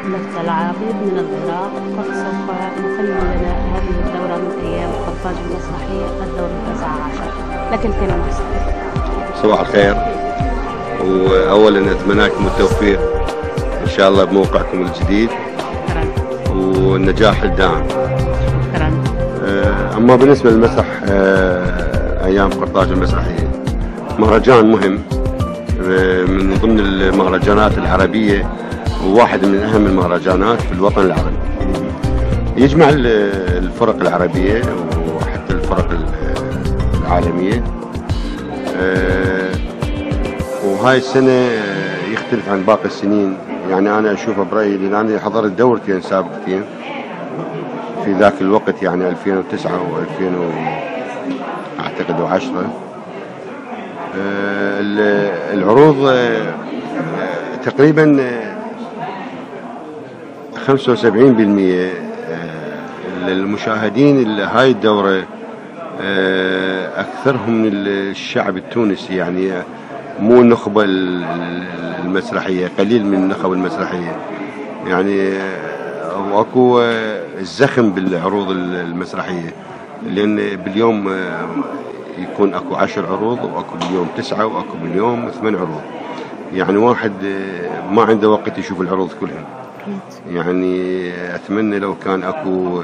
لف العريض من العراق، سوف يخلي لنا هذه الدورة من أيام قرطاج المسرحية الدورة 19. لك الكلمة أستاذ. صباح الخير، وأولا أتمنى لكم التوفيق إن شاء الله بموقعكم الجديد. شكرا. والنجاح الدائم. شكرا. أما بالنسبة للمسرح أيام قرطاج المسرحية، مهرجان مهم من ضمن المهرجانات العربية، وواحد من أهم المهرجانات في الوطن العربي. يجمع الفرق العربية وحتى الفرق العالمية. وهاي السنة يختلف عن باقي السنين، يعني أنا أشوفه برأيي، لأن أنا حضرت دورتين سابقتين في ذاك الوقت، يعني 2009 و2000 أعتقد و10. العروض تقريبا 75% للمشاهدين هاي الدورة أكثرهم من الشعب التونسي، يعني مو النخبة المسرحية، قليل من النخبة المسرحية يعني. واكو الزخم بالعروض المسرحية، لأن باليوم يكون اكو 10 عروض، واكو باليوم 9، واكو باليوم 8 عروض. يعني واحد ما عنده وقت يشوف العروض كلها. يعني أتمنى لو كان اكو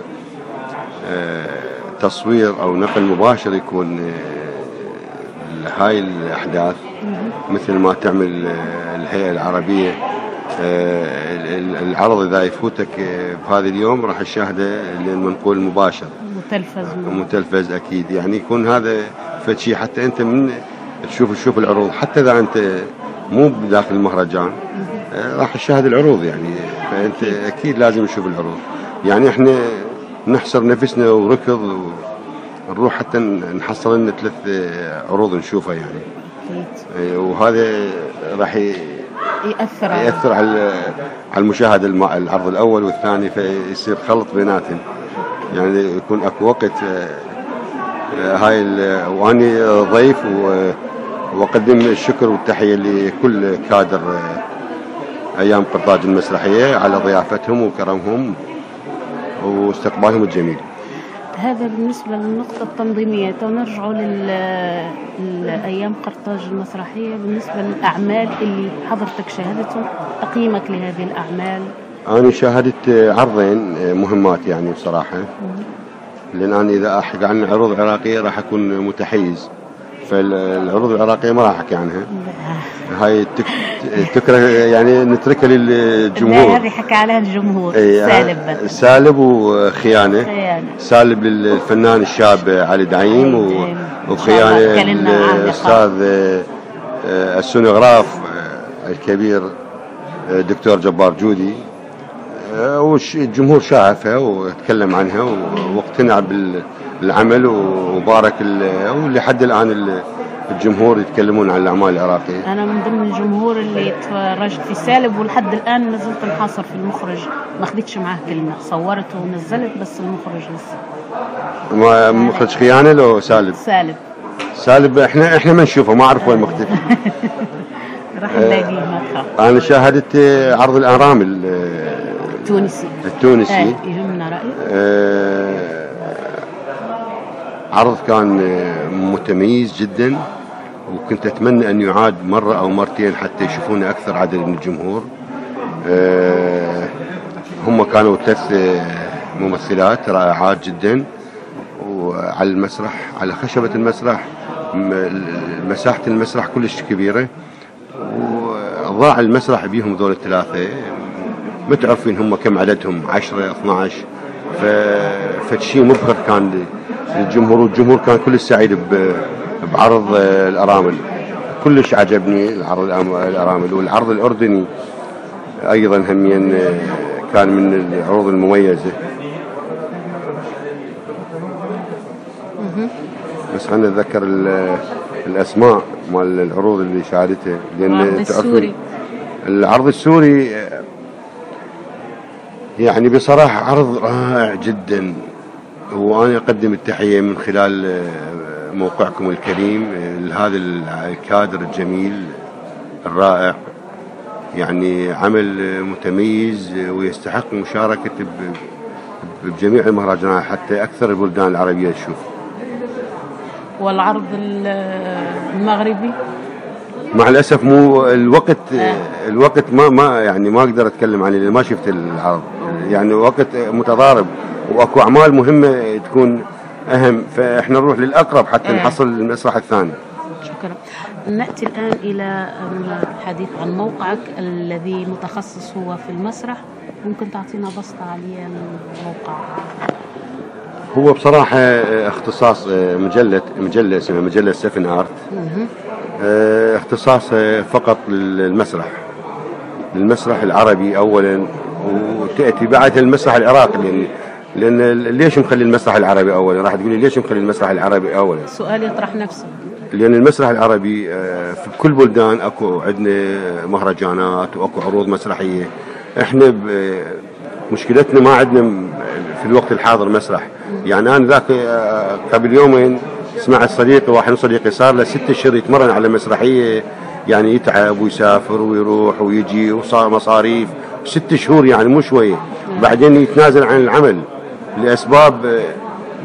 تصوير أو نقل مباشر يكون هاي الأحداث، مثل ما تعمل الهيئة العربية. العرض إذا يفوتك بهذا اليوم راح تشاهده للمنقول مباشر، متلفز أكيد. يعني يكون هذا فشي حتى أنت من تشوف العروض، حتى إذا أنت مو بداخل المهرجان راح تشاهد العروض، يعني فأنت أكيد لازم تشوف العروض. يعني إحنا نحصر نفسنا وركض ونروح حتى نحصل لنا 3 عروض نشوفها يعني. وهذا راح يأثر على المشاهد، العرض الأول والثاني، فيصير خلط بيناتهم. يعني يكون اكو وقت هاي واني ضيف، واقدم الشكر والتحية لكل كادر ايام قرطاج المسرحية على ضيافتهم وكرمهم واستقبالهم الجميل. هذا بالنسبة للنقطة التنظيمية. نرجعوا لأيام قرطاج المسرحية، بالنسبة للأعمال اللي حضرتك شاهدتهم، تقييمك لهذه الأعمال. أنا شاهدت عرضين مهمات يعني بصراحة، لأن أنا إذا أحكي عن العروض العراقية راح أكون متحيز، فالعروض العراقية ما راح أحكي عنها. هاي تكره يعني نتركها للجمهور. هذه حكى عليها الجمهور. سالب وخيانة. سالب للفنان الشاب علي دعيم، وخيانة للأستاذ السونوغراف الكبير دكتور جبار جودي. والجمهور شافها وتكلم عنها واقتنع بالعمل وبارك ولحد الآن الجمهور يتكلمون عن الأعمال العراقية. أنا من ضمن الجمهور اللي تفرجت في سالب، ولحد الآن نزلت محاصر في المخرج، ما أخذتش معاه كلمة، صورته ونزلت بس المخرج لسه. مخرج خيانة لو سالب؟ سالب احنا ما نشوفه، ما أعرف وين مختفي. راح نلاقيه ما تخاف. أنا شاهدت عرض الآرام التونسي. يهمنا رأيك. عرض كان متميز جدا، وكنت أتمنى أن يعاد مرة أو مرتين حتى يشوفون أكثر عدد من الجمهور. هم كانوا 3 ممثلات رائعات جدا، وعلى المسرح، على خشبة المسرح، مساحة المسرح كلش كبيرة، وضاع المسرح بيهم ذول ال3. ما تعرفين هم كم عددهم، 10 12. فشي مبهر كان للجمهور، والجمهور كان كل سعيد بعرض الأرامل. كلش عجبني العرض الأرامل. والعرض الأردني أيضا همين كان من العروض المميزة. بس خلنا نتذكر الأسماء مال العروض اللي شاهدتها، لأن العرض السوري يعني بصراحة عرض رائع جدا، وأنا أقدم التحية من خلال موقعكم الكريم لهذا الكادر الجميل الرائع. يعني عمل متميز ويستحق مشاركة بجميع المهرجانات حتى أكثر البلدان العربية تشوف. والعرض المغربي مع الأسف مو الوقت ما يعني ما أقدر أتكلم عنه لأن ما شفت العرض، يعني وقت متضارب وأكو أعمال مهمة تكون أهم، فإحنا نروح للأقرب حتى نحصل المسرح الثاني. شكرا. نأتي الآن إلى الحديث عن موقعك الذي متخصص هو في المسرح، ممكن تعطينا بسطة عليه الموقع؟ هو بصراحة اختصاص مجلة اسمها مجلة 7 آرت، اختصاص فقط للمسرح العربي أولا، وتأتي بعد المسرح العراقي، لأن ليش مخلي المسرح العربي أولا؟ راح تقولي ليش مخلي المسرح العربي أولا؟ سؤال يطرح نفسه. لأن المسرح العربي في كل بلدان أكو عندنا مهرجانات وأكو عروض مسرحية. إحنا مشكلتنا ما عندنا في الوقت الحاضر مسرح. يعني أنا ذاك قبل يومين سمعت صديقي، واحد من صديقي صار له 6 أشهر يتمرن على مسرحية، يعني يتعب ويسافر ويروح ويجي وصار مصاريف 6 شهور، يعني مو شوية. بعدين يتنازل عن العمل لأسباب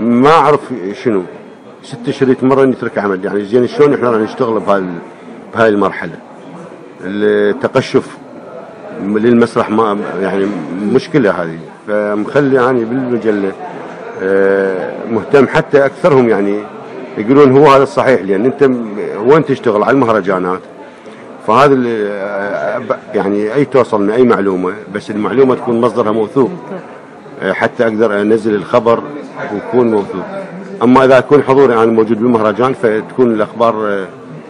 ما أعرف شنو. 6 أشهر يتمرن يترك عمل، يعني زين شلون احنا راح نشتغل بهاي المرحلة؟ التقشف للمسرح ما يعني مشكلة هذه. فمخلي يعني بالمجلة مهتم، حتى أكثرهم يعني يقولون هو هذا الصحيح، لأن أنت وين تشتغل على المهرجانات، فهذا يعني أي توصلنا أي معلومة، بس المعلومة تكون مصدرها موثوق حتى أقدر أنزل الخبر ويكون موثوق. أما إذا يكون حضوري أنا موجود بالمهرجان فتكون الأخبار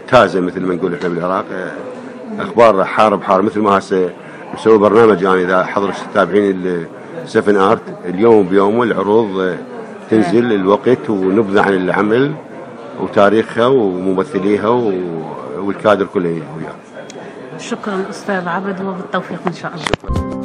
تازة، مثل ما نقول إحنا بالعراق، أخبار حار مثل ما هسه نسوي برنامج. يعني إذا حضرت تتابعين 7 آرت اليوم بيومه العروض تنزل الوقت ونبذة عن العمل وتاريخها وممثليها والكادر كله وياه. شكرا أستاذ عبد، وبالتوفيق إن شاء الله. شكرا.